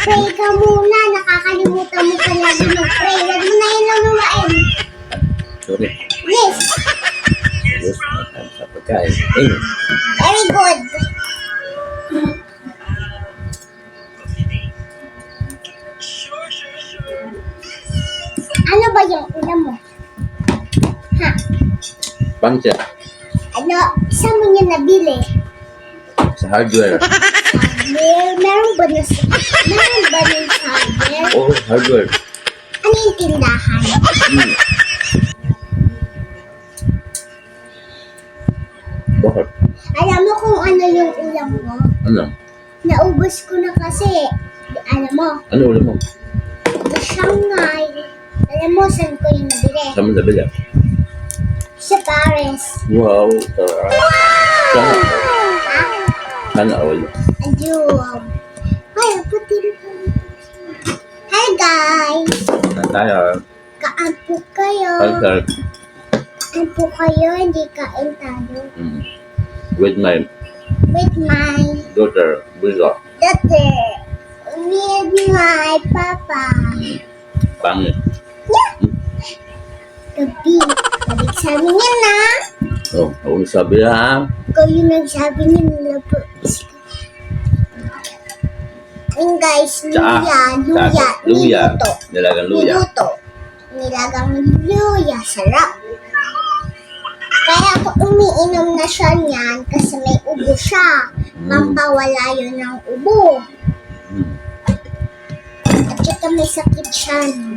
Pray ka muna. Nakakalimutan mo palagi mag-pray. Huwag mo na yun luluwain. Sorry. Yes. Yes, sa pagkain. Ayun. Very good. Ano ba yung ulam mo? Ha? Pangsa. Ano? Saan mo niya nabili? Sa hardware. Meron ba na sa... Meron ba ng hardware? Oh, hardware. Ano yung tindahan? Hmm. Bakit? Alam mo kung ano yung ulam mo? Ano? Naubos ko na kasi. Alam mo, Ano ulam mo? sa Shanghai. Alam mo saan ko yung nabili? Sa Mandabila. Sa Paris. Wow. Sana. Ha? Sana all. Ayun. Ay, puti ko. Hi guys! Na tayo. Kaan po kayo. Pagkar. Kaan po kayo, hindi kain tayo. With my With my daughter, Buzo. daughter. With my papa. Pangit. Gabi. Nagsabi niya na. Oh, ako sabi ha. Ikaw yung nagsabi niya na po. Ayun guys, luya. Niluto. Nilagang luya. Niluto. Nilagang luya. Sarap. Kaya ako umiinom na siya niyan kasi may ubo siya. Pampawala yun ng ubo. Hmm. At saka may sakit siya. No?